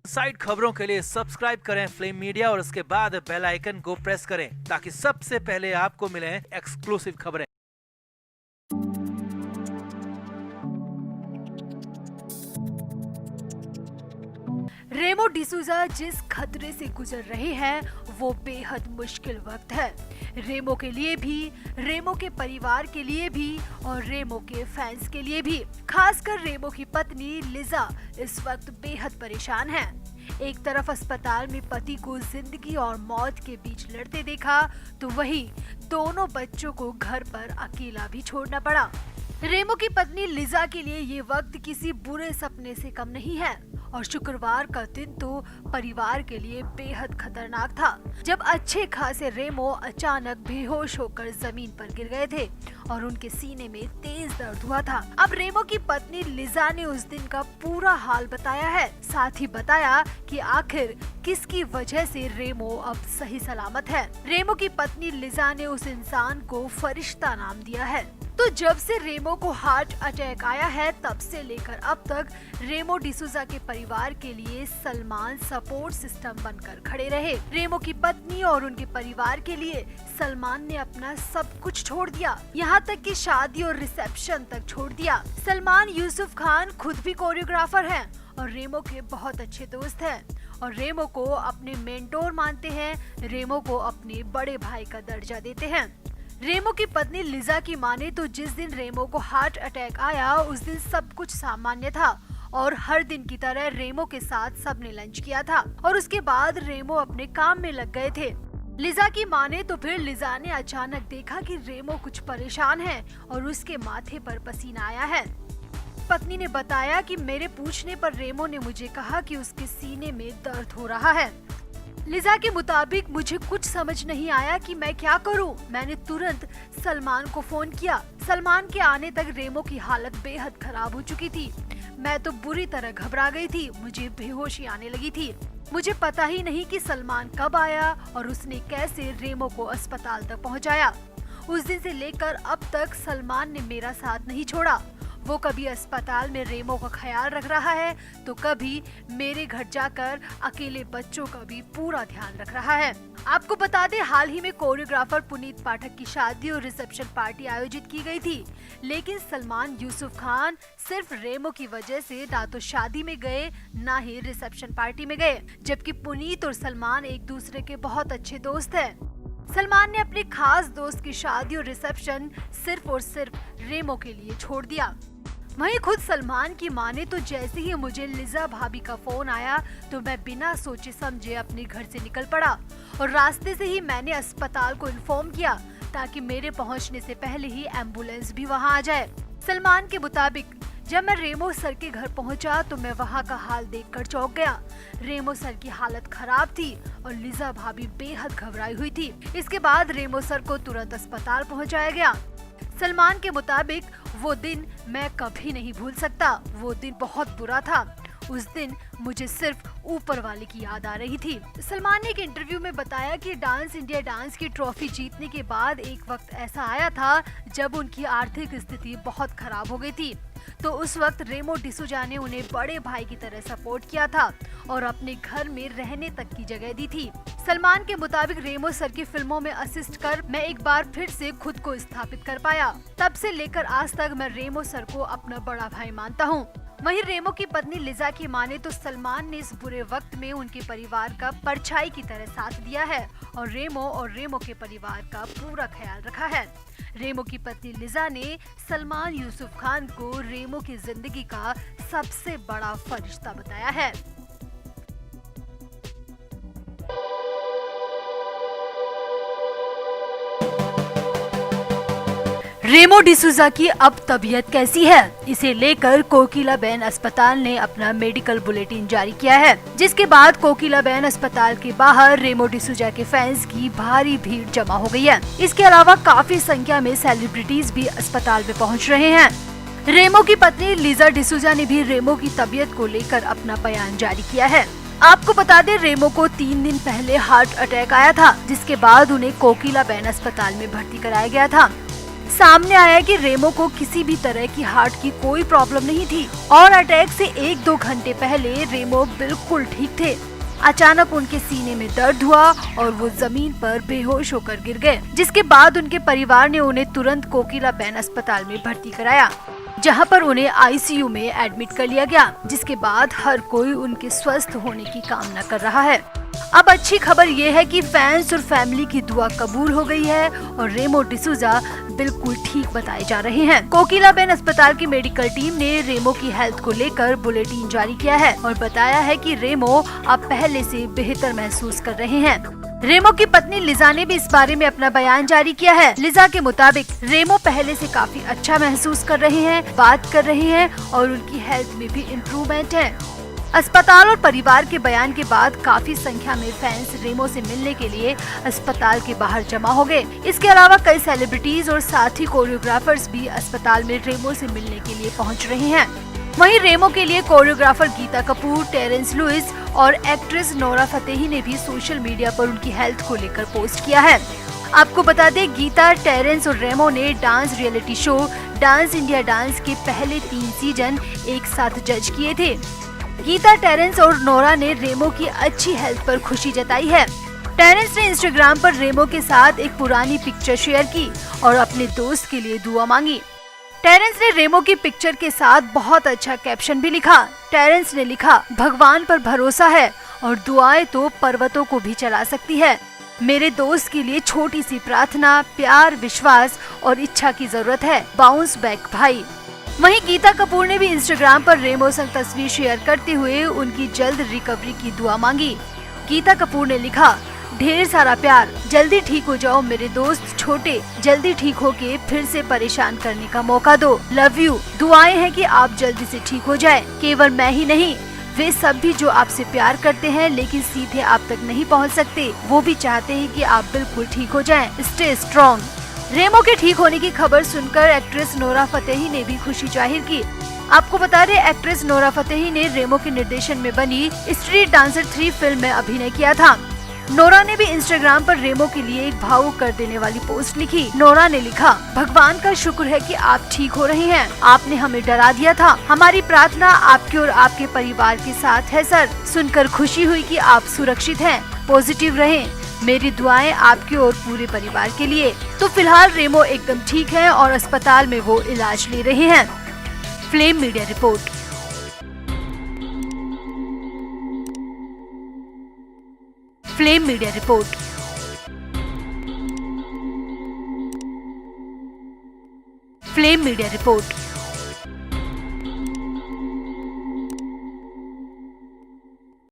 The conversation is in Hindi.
साइड खबरों के लिए सब्सक्राइब करें फ्लेम मीडिया और उसके बाद बेल आइकन को प्रेस करें ताकि सबसे पहले आपको मिले एक्सक्लूसिव खबरें। रेमो डिसूजा जिस खतरे से गुजर रहे हैं वो बेहद मुश्किल वक्त है। रेमो के लिए भी, रेमो के परिवार के लिए भी और रेमो के फैंस के लिए भी। खासकर रेमो की पत्नी लिजा इस वक्त बेहद परेशान है। एक तरफ अस्पताल में पति को जिंदगी और मौत के बीच लड़ते देखा तो वहीं दोनों बच्चों को घर पर अकेला भी छोड़ना पड़ा। रेमो की पत्नी लिजा के लिए ये वक्त किसी बुरे सपने से कम नहीं है और शुक्रवार का दिन तो परिवार के लिए बेहद खतरनाक था, जब अच्छे खासे रेमो अचानक बेहोश होकर जमीन पर गिर गए थे और उनके सीने में तेज दर्द हुआ था। अब रेमो की पत्नी लिजा ने उस दिन का पूरा हाल बताया है, साथ ही बताया कि आखिर किसकी वजह से रेमो अब सही सलामत है। रेमो की पत्नी लिजा ने उस इंसान को फरिश्ता नाम दिया है। तो जब से रेमो को हार्ट अटैक आया है तब से लेकर अब तक रेमो डिसूजा के परिवार के लिए सलमान सपोर्ट सिस्टम बनकर खड़े रहे। रेमो की पत्नी और उनके परिवार के लिए सलमान ने अपना सब कुछ छोड़ दिया, यहाँ तक कि शादी और रिसेप्शन तक छोड़ दिया। सलमान यूसुफ खान खुद भी कोरियोग्राफर हैं और रेमो के बहुत अच्छे दोस्त हैं और रेमो को अपने मेंटोर मानते हैं। रेमो को अपने बड़े भाई का दर्जा देते हैं। रेमो की पत्नी लिजा की माने तो जिस दिन रेमो को हार्ट अटैक आया उस दिन सब कुछ सामान्य था और हर दिन की तरह रेमो के साथ सबने लंच किया था और उसके बाद रेमो अपने काम में लग गए थे। लिजा की माने तो फिर लिजा ने अचानक देखा कि रेमो कुछ परेशान है और उसके माथे पर पसीना आया है। पत्नी ने बताया कि मेरे पूछने पर रेमो ने मुझे कहा कि उसके सीने में दर्द हो रहा है। लिजा के मुताबिक मुझे कुछ समझ नहीं आया कि मैं क्या करूं। मैंने तुरंत सलमान को फोन किया। सलमान के आने तक रेमो की हालत बेहद खराब हो चुकी थी। मैं तो बुरी तरह घबरा गई थी, मुझे बेहोशी आने लगी थी। मुझे पता ही नहीं कि सलमान कब आया और उसने कैसे रेमो को अस्पताल तक पहुंचाया। उस दिन से लेकर अब तक सलमान ने मेरा साथ नहीं छोड़ा। वो कभी अस्पताल में रेमो का ख्याल रख रहा है तो कभी मेरे घर जाकर अकेले बच्चों का भी पूरा ध्यान रख रहा है। आपको बता दें, हाल ही में कोरियोग्राफर पुनीत पाठक की शादी और रिसेप्शन पार्टी आयोजित की गई थी, लेकिन सलमान यूसुफ खान सिर्फ रेमो की वजह से ना तो शादी में गए ना ही रिसेप्शन पार्टी में गए, जबकि पुनीत और सलमान एक दूसरे के बहुत अच्छे दोस्त हैं। सलमान ने अपने खास दोस्त की शादी और रिसेप्शन सिर्फ और सिर्फ रेमो के लिए छोड़ दिया। वहीं खुद सलमान की माने तो जैसे ही मुझे लिजा भाभी का फोन आया तो मैं बिना सोचे समझे अपने घर से निकल पड़ा और रास्ते से ही मैंने अस्पताल को इन्फॉर्म किया ताकि मेरे पहुंचने से पहले ही एम्बुलेंस भी वहां आ जाए। सलमान के मुताबिक जब मैं रेमो सर के घर पहुंचा तो मैं वहां का हाल देखकर चौंक गया। रेमो सर की हालत खराब थी और लिजा भाभी बेहद घबराई हुई थी। इसके बाद रेमो सर को तुरंत अस्पताल पहुंचाया गया। सलमान के मुताबिक वो दिन मैं कभी नहीं भूल सकता। वो दिन बहुत बुरा था। उस दिन मुझे सिर्फ ऊपर वाले की याद आ रही थी। सलमान ने एक इंटरव्यू में बताया कि डांस इंडिया डांस की ट्रॉफी जीतने के बाद एक वक्त ऐसा आया था जब उनकी आर्थिक स्थिति बहुत खराब हो गई थी, तो उस वक्त रेमो डिसूजा ने उन्हें बड़े भाई की तरह सपोर्ट किया था और अपने घर में रहने तक की जगह दी थी। सलमान के मुताबिक रेमो सर की फिल्मों में असिस्ट कर मैं एक बार फिर से खुद को स्थापित कर पाया। तब से लेकर आज तक मैं रेमो सर को अपना बड़ा भाई मानता हूँ। वहीं रेमो की पत्नी लिजा की माने तो सलमान ने इस बुरे वक्त में उनके परिवार का परछाई की तरह साथ दिया है और रेमो के परिवार का पूरा ख्याल रखा है। रेमो की पत्नी लिजा ने सलमान यूसुफ खान को रेमो की जिंदगी का सबसे बड़ा फरिश्ता बताया है। रेमो डिसूजा की अब तबीयत कैसी है, इसे लेकर कोकिलाबेन अस्पताल ने अपना मेडिकल बुलेटिन जारी किया है, जिसके बाद कोकिलाबेन अस्पताल के बाहर रेमो डिसूजा के फैंस की भारी भीड़ जमा हो गई है। इसके अलावा काफी संख्या में सेलिब्रिटीज भी अस्पताल में पहुंच रहे हैं। रेमो की पत्नी लिजा डिसूजा ने भी रेमो की तबीयत को लेकर अपना बयान जारी किया है। आपको बता दें, रेमो को 3 दिन पहले हार्ट अटैक आया था, जिसके बाद उन्हें कोकिलाबेन अस्पताल में भर्ती कराया गया था। सामने आया कि रेमो को किसी भी तरह की हार्ट की कोई प्रॉब्लम नहीं थी और अटैक से 1-2 घंटे पहले रेमो बिल्कुल ठीक थे। अचानक उनके सीने में दर्द हुआ और वो जमीन पर बेहोश होकर गिर गए, जिसके बाद उनके परिवार ने उन्हें तुरंत कोकिलाबेन अस्पताल में भर्ती कराया, जहां पर उन्हें आईसीयू में एडमिट कर लिया गया, जिसके बाद हर कोई उनके स्वस्थ होने की कामना कर रहा है। अब अच्छी खबर ये है कि फैंस और फैमिली की दुआ कबूल हो गई है और रेमो डिसूजा बिल्कुल ठीक बताए जा रहे हैं। कोकिलाबेन अस्पताल की मेडिकल टीम ने रेमो की हेल्थ को लेकर बुलेटिन जारी किया है और बताया है कि रेमो अब पहले से बेहतर महसूस कर रहे हैं। रेमो की पत्नी लिजा ने भी इस बारे में अपना बयान जारी किया है। लिजा के मुताबिक रेमो पहले से काफी अच्छा महसूस कर रहे हैं, बात कर रहे हैं और उनकी हेल्थ में भी इम्प्रूवमेंट है। अस्पताल और परिवार के बयान के बाद काफी संख्या में फैंस रेमो से मिलने के लिए अस्पताल के बाहर जमा हो गए। इसके अलावा कई सेलिब्रिटीज और साथ ही कोरियोग्राफर्स भी अस्पताल में रेमो से मिलने के लिए पहुंच रहे हैं। वहीं रेमो के लिए कोरियोग्राफर गीता कपूर, टेरेंस लुइस और एक्ट्रेस नोरा फतेही ने भी सोशल मीडिया पर उनकी हेल्थ को लेकर पोस्ट किया है। आपको बता दें, गीता, टेरेंस और रेमो ने dance reality show dance India dance के पहले 3 सीजन एक साथ जज किए थे। गीता, टेरेंस और नोरा ने रेमो की अच्छी हेल्थ पर खुशी जताई है। टेरेंस ने इंस्टाग्राम पर रेमो के साथ एक पुरानी पिक्चर शेयर की और अपने दोस्त के लिए दुआ मांगी। टेरेंस ने रेमो की पिक्चर के साथ बहुत अच्छा कैप्शन भी लिखा। टेरेंस ने लिखा, भगवान पर भरोसा है और दुआएं तो पर्वतों को भी चला सकती है। मेरे दोस्त के लिए छोटी सी प्रार्थना, प्यार, विश्वास और इच्छा की जरूरत है। बाउंस बैक भाई। वहीं गीता कपूर ने भी इंस्टाग्राम पर रेमो संग तस्वीर शेयर करते हुए उनकी जल्द रिकवरी की दुआ मांगी। गीता कपूर ने लिखा, ढेर सारा प्यार, जल्दी ठीक हो जाओ मेरे दोस्त छोटे, जल्दी ठीक होके फिर से परेशान करने का मौका दो। Love you. दुआएं हैं कि आप जल्दी से ठीक हो जाएं। केवल मैं ही नहीं, वे सब भी जो आपसे प्यार करते हैं लेकिन सीधे आप तक नहीं पहुंच सकते, वो भी चाहते हैं कि आप बिल्कुल ठीक हो जाएं। Stay strong. रेमो के ठीक होने की खबर सुनकर एक्ट्रेस नोरा फतेही ने भी खुशी जाहिर की। आपको बता दें, एक्ट्रेस नोरा फतेही ने रेमो के निर्देशन में बनी स्ट्रीट डांसर 3 फिल्म में अभिनय किया था। नोरा ने भी इंस्टाग्राम पर रेमो के लिए एक भावुक कर देने वाली पोस्ट लिखी। नोरा ने लिखा, भगवान का शुक्र है कि आप ठीक हो रहे हैं। आपने हमें डरा दिया था। हमारी प्रार्थना आपके और आपके परिवार के साथ है सर। सुनकर खुशी हुई कि आप सुरक्षित हैं। पॉजिटिव रहें। मेरी दुआएं आपके और पूरे परिवार के लिए। तो फिलहाल रेमो एकदम ठीक है और अस्पताल में वो इलाज ले रहे हैं। Flame media report. Flame media report. Flame media report.